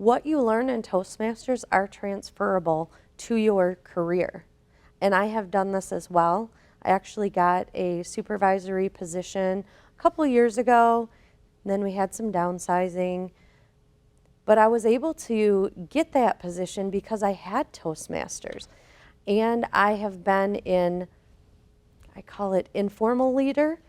what you learn in Toastmasters are transferable to your career. And I have done this as well. I actually got a supervisory position a couple years ago, and then we had some downsizing. But I was able to get that position because I had Toastmasters. And I have been in, I call it informal leader,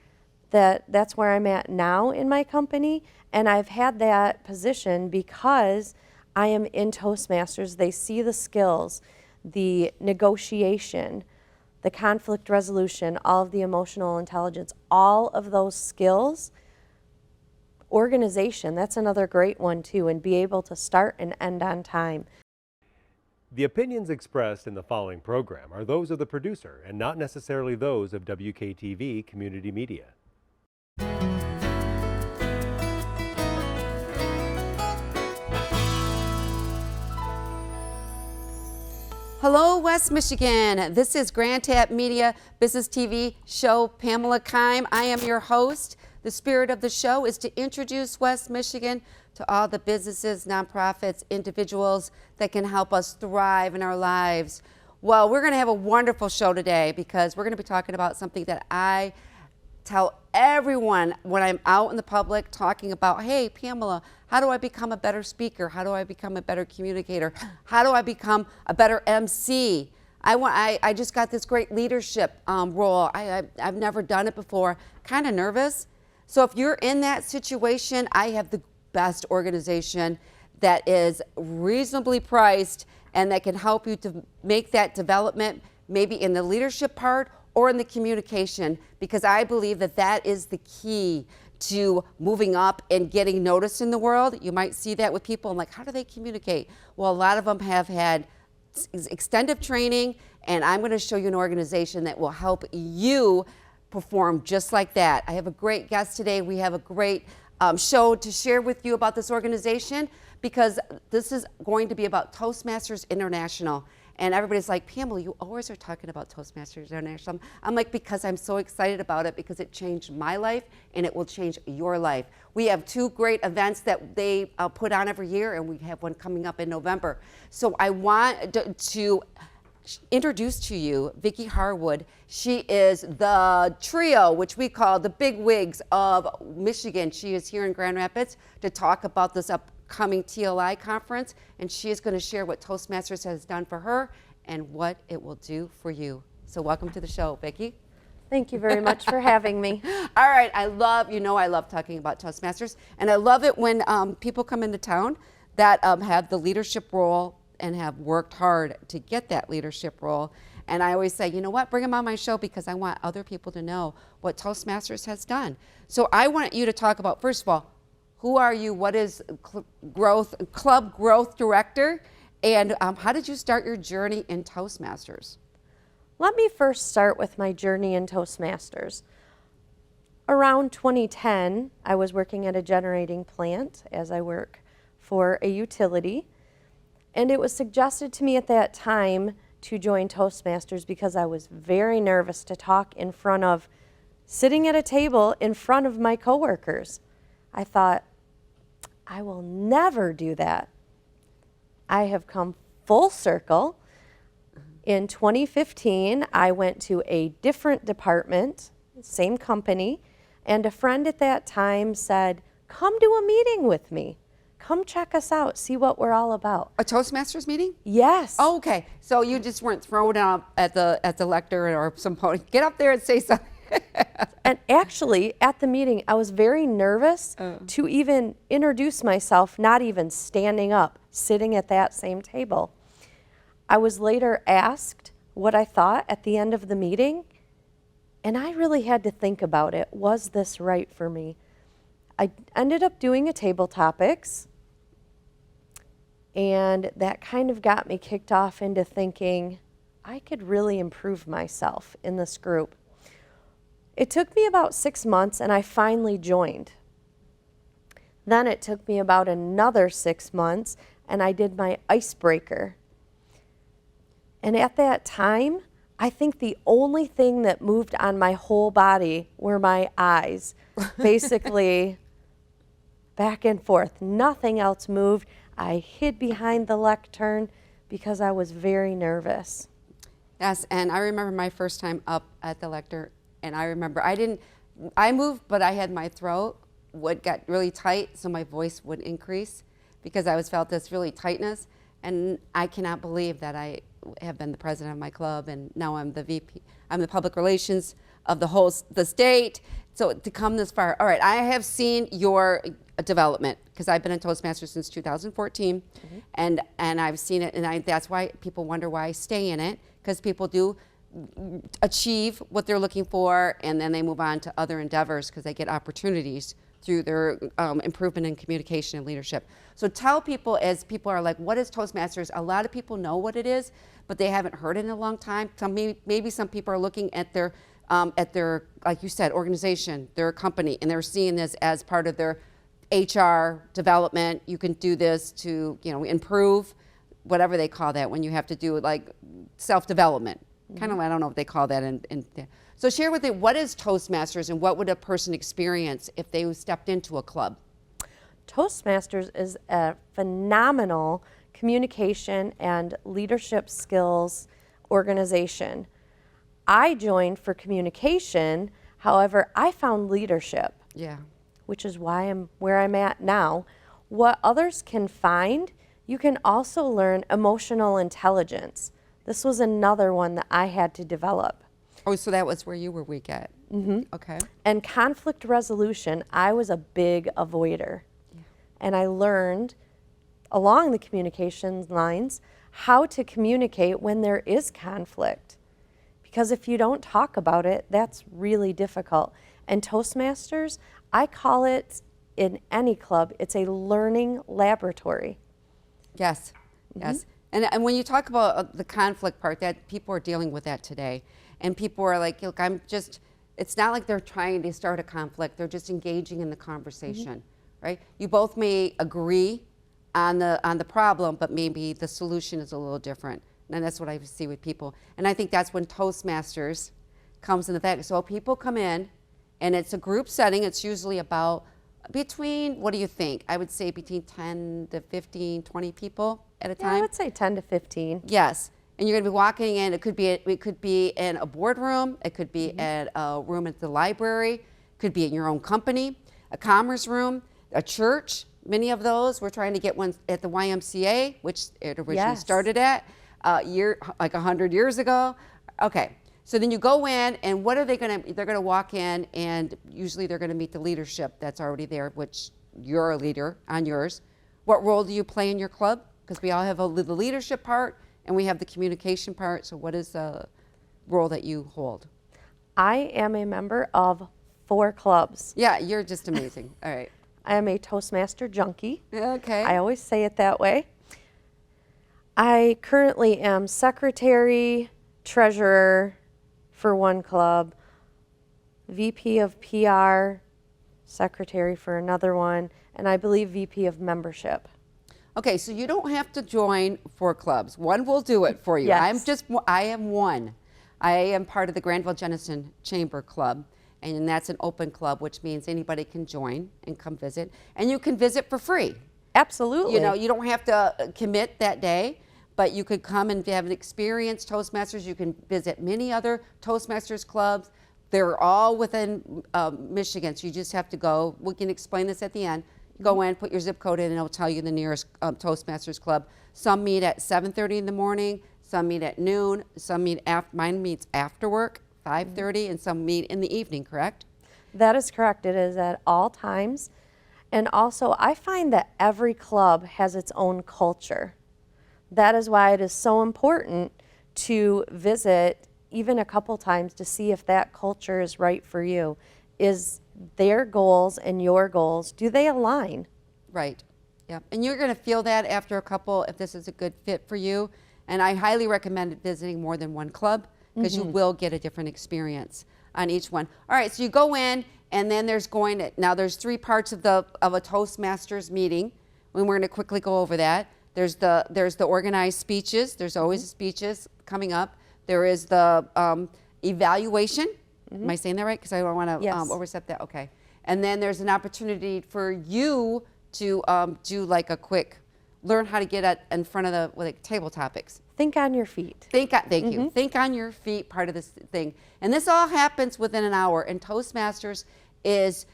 that's where I'm at now in my company. And I've had that position because I am in Toastmasters. They see the skills, the negotiation, the conflict resolution, all of the emotional intelligence, all of those skills. Organization, that's another great one too, and be able to start and end on time. The opinions expressed in the following program are those of the producer and not necessarily those of WKTV Community Media. Hello, West Michigan. This is Grand Tap Media Business TV show Pamela Keim. I am your host. The spirit of the show is to introduce West Michigan to all the businesses, nonprofits, individuals that can help us thrive in our lives. Well, we're going to have a wonderful show today because we're going to be talking about something that I tell everyone when I'm out in the public talking about, hey, Pamela, how do I become a better speaker? How do I become a better communicator? How do I become a better MC? I just got this great leadership role. I've never done it before, kind of nervous. So if you're in that situation, I have the best organization that is reasonably priced and that can help you to make that development, maybe in the leadership part or in the communication, because I believe that that is the key to moving up and getting noticed in the world. You might see that with people. I'm like, how do they communicate? Well, a lot of them have had extensive training, and I'm going to show you an organization that will help you perform just like that. I have a great guest today. We have a great show to share with you about this organization because this is going to be about Toastmasters International. And everybody's like, Pamela, you always are talking about Toastmasters International. I'm like, because I'm so excited about it because it changed my life and it will change your life. We have two great events that they put on every year, and we have one coming up in November. So I want to introduce to you Vicki Harwood. She is the trio, which we call the big wigs of Michigan. She is here in Grand Rapids to talk about this upcoming TLI conference, and she is going to share what Toastmasters has done for her and what it will do for you. So welcome to the show, Vicki. Thank you very much for having me. All right, I love talking about Toastmasters, and I love it when people come into town that have the leadership role and have worked hard to get that leadership role. And I always say, you know what, bring them on my show because I want other people to know what Toastmasters has done. So I want you to talk about, first of all, who are you? What is Club Growth Director? And how did you start your journey in Toastmasters? Let me first start with my journey in Toastmasters. Around 2010, I was working at a generating plant as I work for a utility. And it was suggested to me at that time to join Toastmasters because I was very nervous to talk in front of, sitting at a table in front of my coworkers. I thought, I will never do that. I have come full circle. In 2015, I went to a different department, same company, and a friend at that time said, come do a meeting with me. Come check us out, see what we're all about. A Toastmasters meeting? Yes. Oh, okay. So you just weren't thrown up at the lectern or some podium. Get up there and say something. And actually, at the meeting, I was very nervous to even introduce myself, not even standing up, sitting at that same table. I was later asked what I thought at the end of the meeting, and I really had to think about it. Was this right for me? I ended up doing a table topics, and that kind of got me kicked off into thinking I could really improve myself in this group. It took me about 6 months, and I finally joined. Then it took me about another 6 months, and I did my icebreaker. And at that time, I think the only thing that moved on my whole body were my eyes. Basically, back and forth. Nothing else moved. I hid behind the lectern because I was very nervous. Yes, and I remember my first time up at the lectern, and I remember I moved, but I had my throat would get really tight, so my voice would increase because I felt this really tightness, and I cannot believe that I have been the president of my club, and now I'm the VP. I'm the public relations of the state. So to come this far, all right, I have seen your development because I've been in Toastmasters since 2014, and I've seen it, and that's why people wonder why I stay in it, because people do achieve what they're looking for, and then they move on to other endeavors because they get opportunities through their improvement in communication and leadership. So tell people, as people are like, what is Toastmasters? A lot of people know what it is, but they haven't heard it in a long time. Maybe some people are looking at their, like you said, organization, their company, and they're seeing this as part of their HR development. You can do this to, improve, whatever they call that when you have to do like self-development. Kind of, I don't know what they call that. So share with me, what is Toastmasters and what would a person experience if they stepped into a club? Toastmasters is a phenomenal communication and leadership skills organization. I joined for communication, however, I found leadership. Yeah. Which is why I'm where I'm at now. What others can find, you can also learn emotional intelligence. This was another one that I had to develop. Oh, so that was where you were weak at. Mm-hmm. Okay. And conflict resolution, I was a big avoider. Yeah. And I learned along the communications lines how to communicate when there is conflict. Because if you don't talk about it, that's really difficult. And Toastmasters, I call it, in any club, it's a learning laboratory. Yes, yes. And when you talk about the conflict part, that people are dealing with that today. And people are like, look, it's not like they're trying to start a conflict, they're just engaging in the conversation, right? You both may agree on the problem, but maybe the solution is a little different. And that's what I see with people. And I think that's when Toastmasters comes in the fact. So people come in, and it's a group setting. It's usually about between, what do you think? I would say between 10 to 15, 20 people at a time. I would say 10 to 15. Yes. And you're going to be walking in. It could be in a boardroom. It could be at a room at the library. It could be in your own company, a commerce room, a church. Many of those. We're trying to get one at the YMCA, which it originally started at like 100 years ago. Okay. So then you go in, and what are they going to? They're going to walk in, and usually they're going to meet the leadership that's already there, which you're a leader on yours. What role do you play in your club? Because we all have the leadership part, and we have the communication part. So what is the role that you hold? I am a member of 4 clubs. Yeah, you're just amazing. All right. I am a Toastmaster junkie. Okay. I always say it that way. I currently am secretary, treasurer for one club, VP of PR, secretary for another one, and I believe VP of membership. Okay, so you don't have to join 4 clubs. One will do it for you. Yes. I am one. I am part of the Granville Jenison Chamber Club, and that's an open club, which means anybody can join and come visit, and you can visit for free. Absolutely. You don't have to commit that day, but you could come and have an experience Toastmasters. You can visit many other Toastmasters clubs. They're all within Michigan, so you just have to go. We can explain this at the end. Go in, put your zip code in, and it'll tell you the nearest Toastmasters club. Some meet at 7:30 in the morning, some meet at noon, some meet mine meets after work, 5:30, and some meet in the evening, correct? That is correct. It is at all times. And also, I find that every club has its own culture. That is why it is so important to visit even a couple times to see if that culture is right for you. Is their goals and your goals, do they align? Right. Yeah. And you're going to feel that after a couple, if this is a good fit for you. And I highly recommend visiting more than one club, because you will get a different experience on each one. All right, so you go in, and then there's there's 3 parts of a Toastmasters meeting, and we're going to quickly go over that. There's the organized speeches. There's always speeches coming up. There is the evaluation. Am I saying that right? Because I don't want to overstep that. Okay. And then there's an opportunity for you to do like a quick learn how to get in front of the table topics. Think on your feet. Thank you. Think on your feet, part of this thing. And this all happens within an hour. And Toastmasters is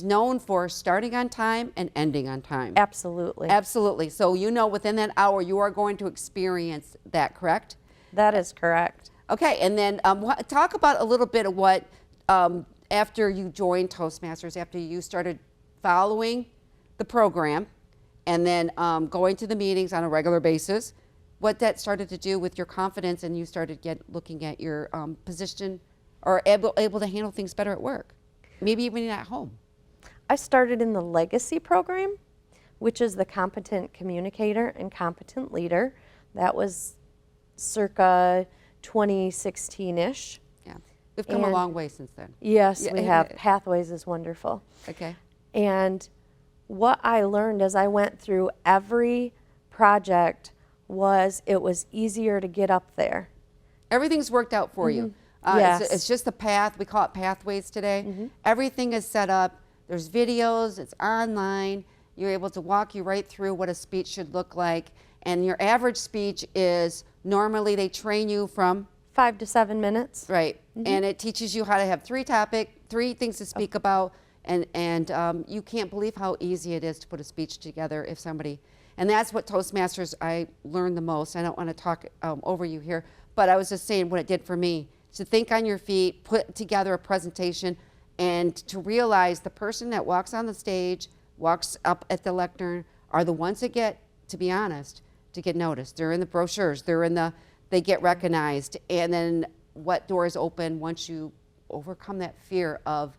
known for starting on time and ending on time. Absolutely. Absolutely. So within that hour you are going to experience that, correct? That is correct. Okay, and then talk about a little bit of what, after you joined Toastmasters, after you started following the program and then going to the meetings on a regular basis, what that started to do with your confidence, and you started looking at your position, or able to handle things better at work, maybe even at home. I started in the legacy program, which is the competent communicator and competent leader. That was circa 2016-ish. Yeah, we've come a long way since then. Yes, we have. Pathways is wonderful. Okay. And what I learned as I went through every project was it was easier to get up there. Everything's worked out for you. Yes. It's just a path. We call it pathways today. Everything is set up. There's videos. It's online. You're able to walk you right through what a speech should look like. And your average speech is, normally they train you from 5 to 7 minutes. Right. And it teaches you how to have three things to speak about. And you can't believe how easy it is to put a speech together if somebody, and that's what Toastmasters I learned the most. I don't want to talk over you here, but I was just saying what it did for me. To think on your feet, put together a presentation, and to realize the person that walks on the stage, walks up at the lectern, are the ones that get, to be honest, to get noticed. They're in the brochures, they get recognized, and then what doors open once you overcome that fear of,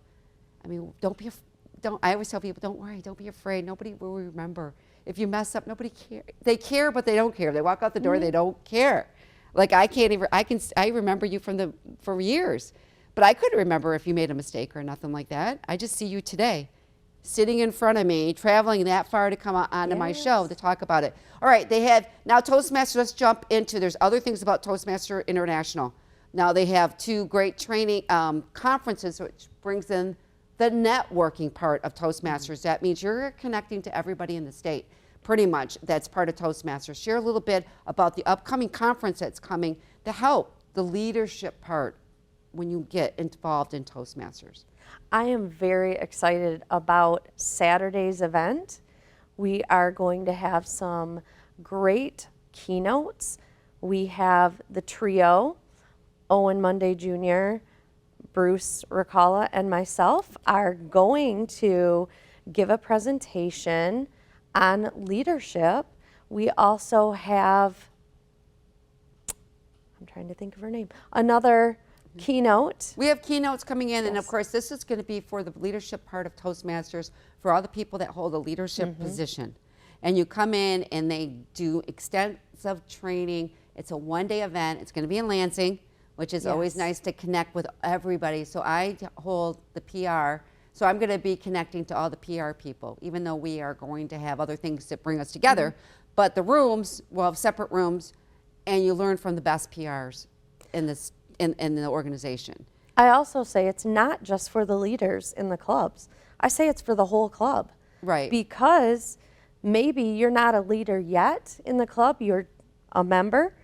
I always tell people, don't worry, don't be afraid, nobody will remember. If you mess up, nobody cares. They care, but they don't care. They walk out the door, they don't care. Like I remember you for years, but I couldn't remember if you made a mistake or nothing like that. I just see you today, sitting in front of me, traveling that far to come onto my show to talk about it. All right, now Toastmasters, let's jump into, there's other things about Toastmasters International. Now they have 2 great training conferences, which brings in the networking part of Toastmasters. That means you're connecting to everybody in the state, pretty much, that's part of Toastmasters. Share a little bit about the upcoming conference that's coming to help the leadership part when you get involved in Toastmasters. I am very excited about Saturday's event. We are going to have some great keynotes. We have the trio, Owen Monday Jr., Bruce Ricala, and myself are going to give a presentation on leadership. We also have, I'm trying to think of her name, another keynote. We have keynotes coming in, and of course this is going to be for the leadership part of Toastmasters, for all the people that hold a leadership position. And you come in and they do extensive training. It's a 1-day event. It's going to be in Lansing, which is always nice to connect with everybody. So I hold the PR. So I'm going to be connecting to all the PR people, even though we are going to have other things that bring us together. But the rooms, we'll have separate rooms, and you learn from the best PRs in the organization. I also say it's not just for the leaders in the clubs. I say it's for the whole club. Right. Because maybe you're not a leader yet in the club, you're a member,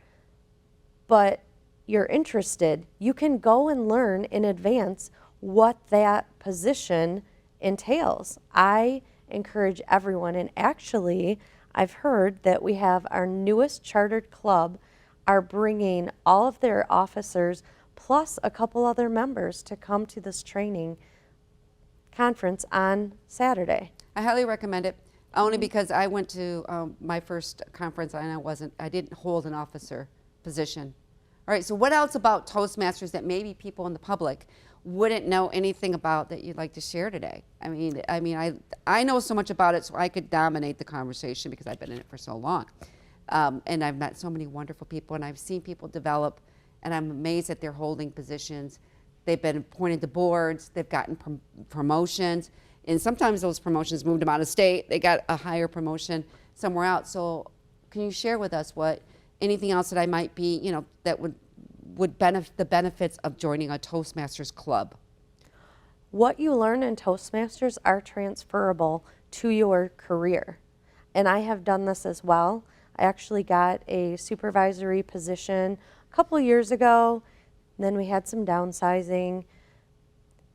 but you're interested. You can go and learn in advance what that position entails. I encourage everyone, and actually I've heard that we have our newest chartered club are bringing all of their officers plus a couple other members to come to this training conference on Saturday. I highly recommend it, only because I went to my first conference and I didn't hold an officer position. All right, so what else about Toastmasters that maybe people in the public wouldn't know anything about that you'd like to share today? I know so much about it, so I could dominate the conversation because I've been in it for so long. And I've met so many wonderful people, and I've seen people develop, and I'm amazed that they're holding positions. They've been appointed to boards, they've gotten promotions, and sometimes those promotions moved them out of state. They got a higher promotion somewhere else. So can you share with us anything else that I might be, that would benefit the benefits of joining a Toastmasters club? What you learn in Toastmasters are transferable to your career. and I have done this as well. I actually got a supervisory position a couple years ago, and then we had some downsizing.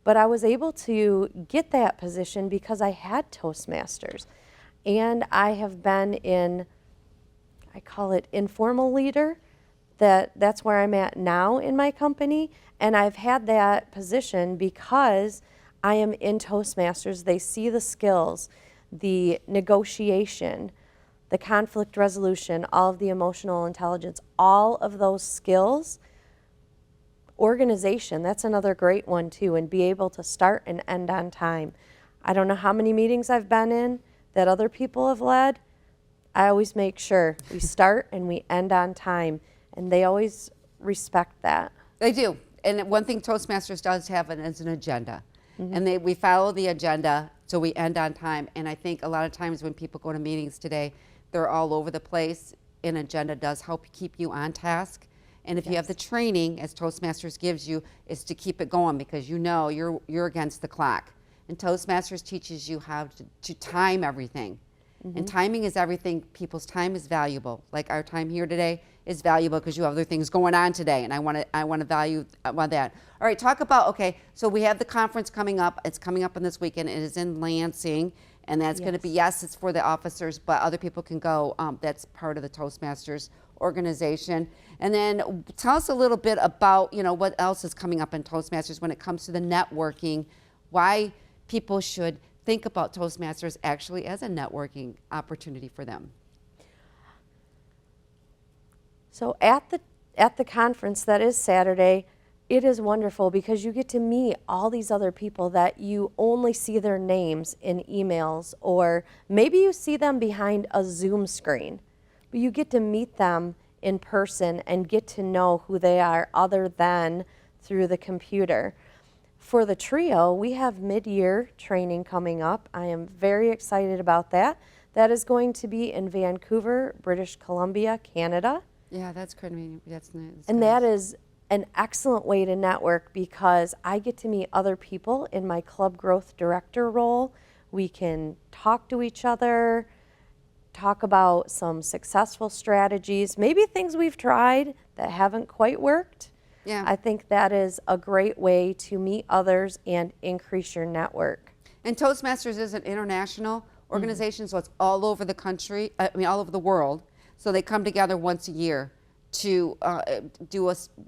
But I was able to get that position because I had Toastmasters. And I have been in, I call it informal leader, that's where I'm at now in my company. And I've had that position because I am in Toastmasters. They see the skills, the negotiation, the conflict resolution, all of the emotional intelligence, all of those skills. Organization, that's another great one too, and be able to start and end on time. I don't know how many meetings I've been in that other people have led. I always make sure we start and we end on time, and they always respect that. They do. And one thing Toastmasters does have is an agenda. And we follow the agenda so we end on time. And I think a lot of times when people go to meetings today, they're all over the place. An agenda does help keep you on task. And if you have the training, as Toastmasters gives you, is to keep it going, because you know you're against the clock. And Toastmasters teaches you how to time everything. And timing is everything. People's time is valuable. Like our time here today is valuable because you have other things going on today, and I want to value that. All right, talk about, okay, so we have the conference coming up. It's coming up on this weekend. It is in Lansing, and that's going to be, yes, it's for the officers, but other people can go. That's part of the Toastmasters organization. And then tell us a little bit about, what else is coming up in Toastmasters when it comes to the networking, why people should think about Toastmasters actually as a networking opportunity for them. So at the conference that is Saturday, it is wonderful because you get to meet all these other people that you only see their names in emails, or maybe you see them behind a Zoom screen, but you get to meet them in person and get to know who they are other than through the computer. For the trio, we have mid-year training coming up. I am very excited about that. That is going to be in Vancouver, British Columbia, Canada. Yeah, that's good. That's nice. And that is an excellent way to network because I get to meet other people in my club growth director role. We can talk to each other, talk about some successful strategies, maybe things we've tried that haven't quite worked. Yeah. I think that is a great way to meet others and increase your network. And Toastmasters is an international organization, so it's all over the country, all over the world. So they come together once a year to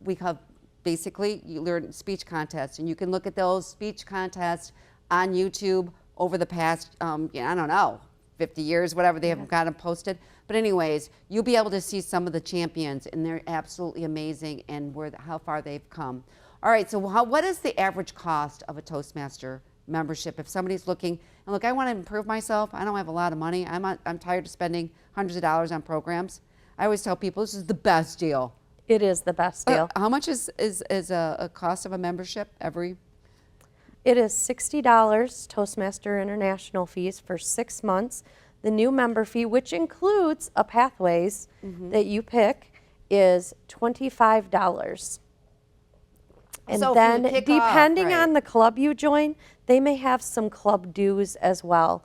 we have basically, you learn speech contests, and you can look at those speech contests on YouTube over the past, I don't know, 50 years, whatever, they haven't got them posted. But anyways, you'll be able to see some of the champions, and they're absolutely amazing, and how far they've come. All right, so what is the average cost of a Toastmaster membership? If somebody's looking, and look, I want to improve myself, I don't have a lot of money, I'm tired of spending hundreds of dollars on programs. I always tell people this is the best deal. It is the best deal. How much is a cost of a membership every? It is $60 Toastmaster International fees for 6 months. The new member fee, which includes a Pathways that you pick, is $25. And So if then you pick depending off, right. on the club you join, they may have some club dues as well.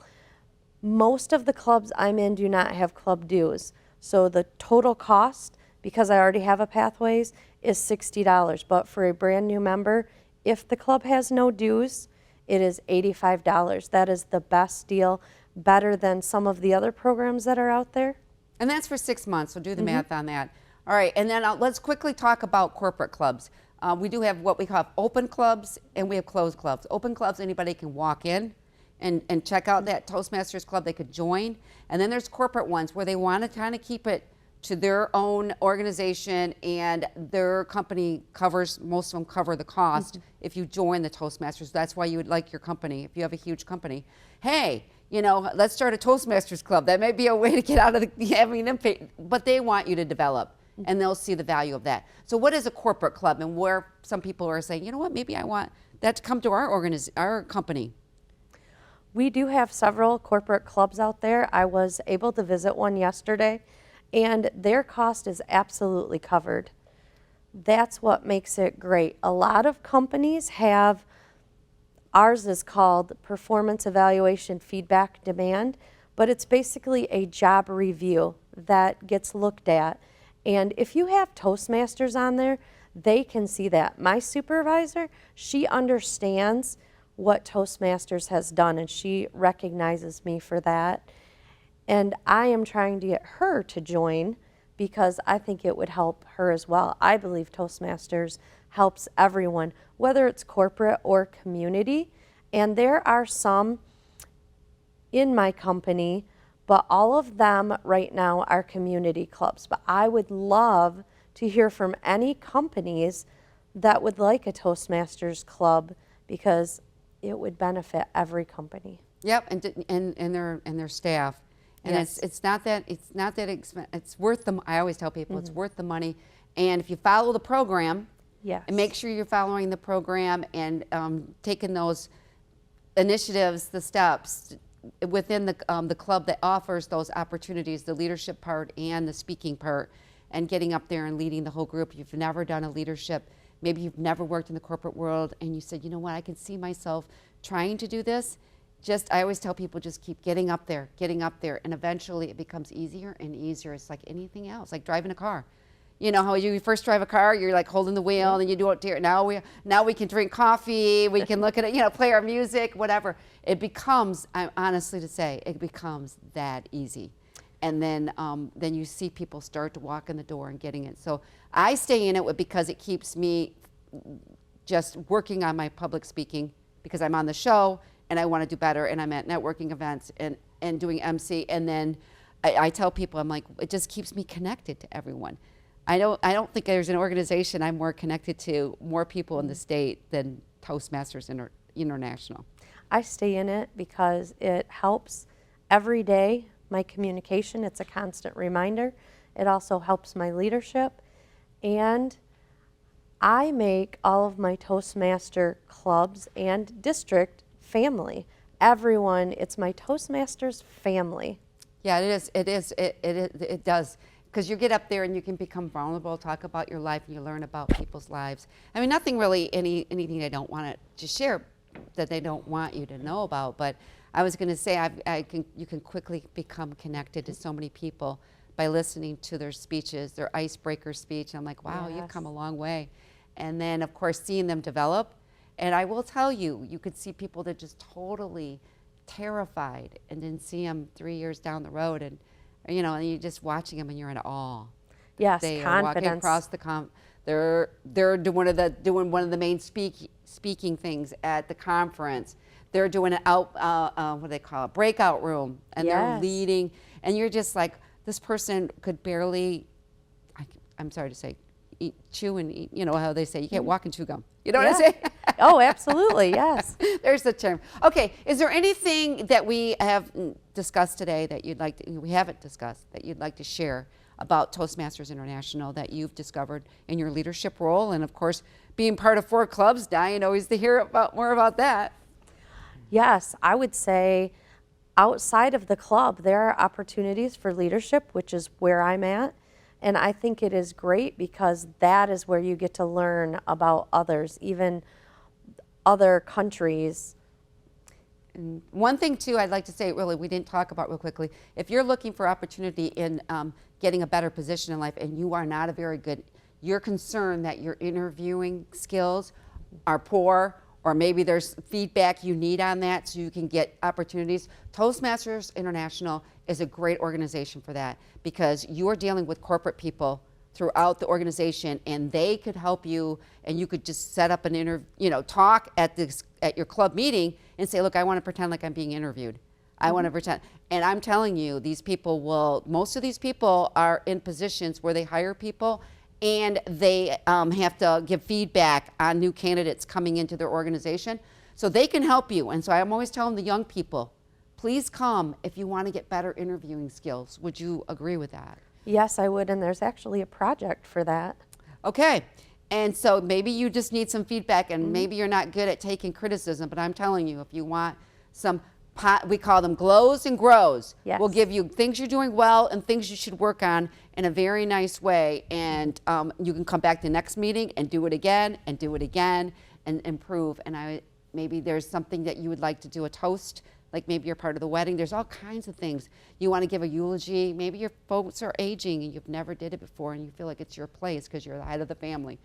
Most of the clubs I'm in do not have club dues. So the total cost, because I already have a Pathways, is $60. But for a brand new member, if the club has no dues, it is $85. That is the best deal, better than some of the other programs that are out there. And that's for 6 months, so do the math on that. All right, and then let's quickly talk about corporate clubs. We do have what we call open clubs, and we have closed clubs. Open clubs, anybody can walk in and check out that Toastmasters club. They could join. And then there's corporate ones where they want to kind of keep it to their own organization, and their company covers, most of them cover the cost if you join the Toastmasters. That's why you would like your company, if you have a huge company. Hey, let's start a Toastmasters club. That may be a way to get out of having them pay, but they want you to develop, and they'll see the value of that. So what is a corporate club, and where some people are saying, you know what, maybe I want that to come to our company? We do have several corporate clubs out there. I was able to visit one yesterday, and their cost is absolutely covered. That's what makes it great. A lot of companies have, ours is called Performance Evaluation Feedback Demand, but it's basically a job review that gets looked at. And if you have Toastmasters on there, they can see that. My supervisor, she understands what Toastmasters has done, and she recognizes me for that. And I am trying to get her to join because I think it would help her as well. I believe Toastmasters helps everyone, whether it's corporate or community. And there are some in my company, but all of them right now are community clubs. But I would love to hear from any companies that would like a Toastmasters club because it would benefit every company. Yep, and their staff. And Yes. it's not that expensive. It's worth the. I always tell people it's worth the money. And if you follow the program, Yes. and make sure you're following the program and taking those initiatives, the steps within the club that offers those opportunities, the leadership part and the speaking part, and getting up there and leading the whole group. If you've never done a leadership, maybe you've never worked in the corporate world, and you said, you know what, I can see myself trying to do this. I always tell people, just keep getting up there, and eventually it becomes easier and easier. It's like anything else, like driving a car. You know how you first drive a car, you're like holding the wheel, and you do it. Now we can drink coffee, we can look at it, play our music, whatever. It becomes, honestly to say, it becomes that easy. And then you see people start to walk in the door and getting it. So I stay in it because it keeps me just working on my public speaking, because I'm on the show and I want to do better, and I'm at networking events and doing MC. And then I tell people, I'm like, it just keeps me connected to everyone. I don't think there's an organization I'm more connected to, more people in the state, than Toastmasters International. I stay in it because it helps every day my communication. It's a constant reminder. It also helps my leadership. And I make all of my Toastmaster clubs and district family. Everyone, it's my Toastmasters family. Yeah, it does. Because you get up there and you can become vulnerable, talk about your life, and you learn about people's lives. I mean, nothing really, anything they don't want to share that they don't want you to know about. But I was going to say, you can quickly become connected to so many people by listening to their speeches, their icebreaker speech. I'm like, wow, Yes. you've come a long way. And then, of course, seeing them develop. And I will tell you, you could see people that just totally terrified, and then see them 3 years down the road, and and you're just watching them and you're in awe. Yes, They are walking confidence. across the they're doing one of the main speaking things at the conference. They're doing an what do they call it, breakout room, and they're Yes. leading, and you're just like, this person could barely, I'm sorry to say, chew and eat. You know how they say you can't walk and chew gum. You know what I'm Yeah. saying? Oh, absolutely, yes. There's the term. Okay, is there anything that we have discussed today that we haven't discussed, that you'd like to share about Toastmasters International that you've discovered in your leadership role? And of course, being part of 4 clubs, dying always to hear more about that. Yes, I would say outside of the club, there are opportunities for leadership, which is where I'm at. And I think it is great because that is where you get to learn about others, even other countries. And one thing too, I'd like to say, really, we didn't talk about real quickly. If you're looking for opportunity in getting a better position in life, and you are not you're concerned that your interviewing skills are poor, or maybe there's feedback you need on that so you can get opportunities, Toastmasters International is a great organization for that, because you're dealing with corporate people throughout the organization, and they could help you, and you could just set up an interview, talk at your club meeting and say, look, I want to pretend like I'm being interviewed. I want to pretend. And I'm telling you, most of these people are in positions where they hire people, and they have to give feedback on new candidates coming into their organization. So they can help you. And so I'm always telling the young people, please come if you want to get better interviewing skills. Would you agree with that? Yes, I would, and there's actually a project for that. Okay, and so maybe you just need some feedback, and maybe you're not good at taking criticism, but I'm telling you, if you want some, we call them glows and grows. Yes. We'll give you things you're doing well and things you should work on in a very nice way, and you can come back to the next meeting and do it again and improve. And maybe there's something that you would like to do, a toast, like maybe you're part of the wedding. There's all kinds of things. You want to give a eulogy. Maybe your folks are aging and you've never did it before and you feel like it's your place because you're the head of the family.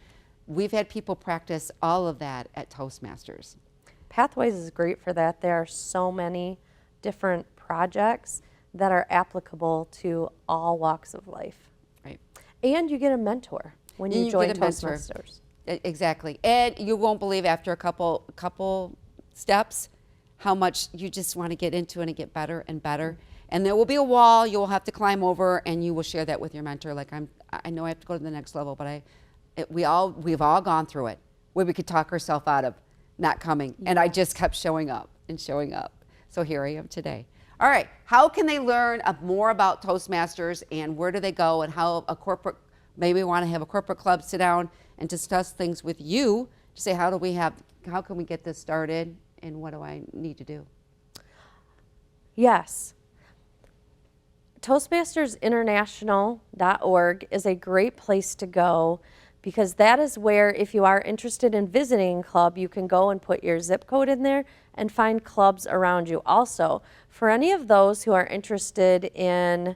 We've had people practice all of that at Toastmasters. Pathways is great for that. There are so many different projects that are applicable to all walks of life. Right. And you get a mentor when you join Toastmasters. Exactly. And you won't believe after a couple steps how much you just want to get into it and get better and better. And there will be a wall you will have to climb over, and you will share that with your mentor. Like, I know I have to go to the next level, but we've all gone through it where we could talk ourselves out of not coming. And I just kept showing up and showing up. So here I am today. All right, how can they learn more about Toastmasters, and where do they go, and how a corporate, maybe want to have a corporate club sit down and discuss things with you to say, how can we get this started, and what do I need to do? Yes. Toastmasters International.org is a great place to go, because that is where, if you are interested in visiting a club, you can go and put your zip code in there and find clubs around you. Also, for any of those who are interested in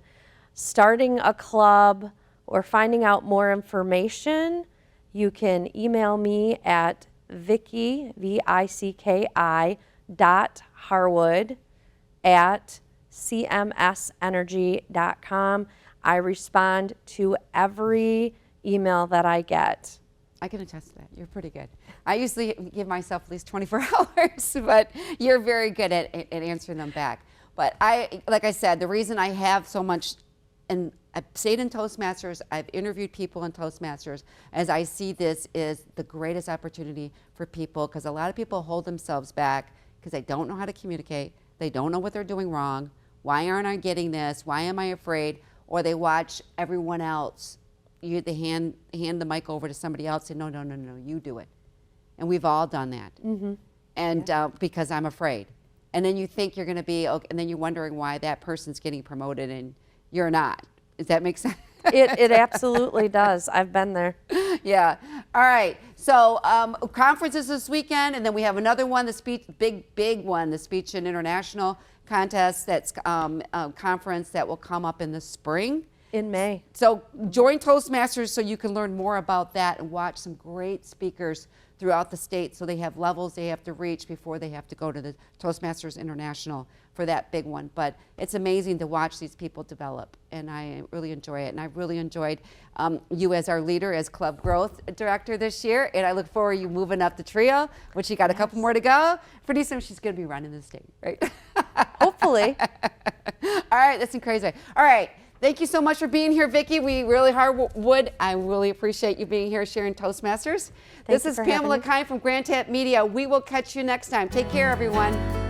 starting a club or finding out more information, you can email me at Vicki, VICKI, .Harwood @cmsenergy.com. I respond to every email that I get. I can attest to that. You're pretty good. I usually give myself at least 24 hours, but you're very good at answering them back. But like I said, the reason I have so much, and I've stayed in Toastmasters, I've interviewed people in Toastmasters, as I see this is the greatest opportunity for people, because a lot of people hold themselves back because they don't know how to communicate, they don't know what they're doing wrong, why aren't I getting this, why am I afraid, or they watch everyone else. They hand the mic over to somebody else and no, you do it. And we've all done that. Mm-hmm. And because I'm afraid. And then you think you're going to be, okay, and then you're wondering why that person's getting promoted and you're not. Does that make sense? It absolutely does. I've been there. Yeah. All right. So conferences this weekend, and then we have another one, the speech, big one, the Speech and International Contest. That's a conference that will come up in the spring. In May. So join Toastmasters so you can learn more about that and watch some great speakers throughout the state. So they have levels they have to reach before they have to go to the Toastmasters International for that big one. But it's amazing to watch these people develop, and I really enjoy it. And I've really enjoyed you as our leader, as Club Growth Director this year. And I look forward to you moving up the trio, which you got a couple more to go. Pretty soon she's going to be running the state, right? Hopefully. All right, that's crazy. All right. Thank you so much for being here, Vicki. I really appreciate you being here sharing Toastmasters. This is Pamela Kine from Grand Tap Media. We will catch you next time. Take care, everyone.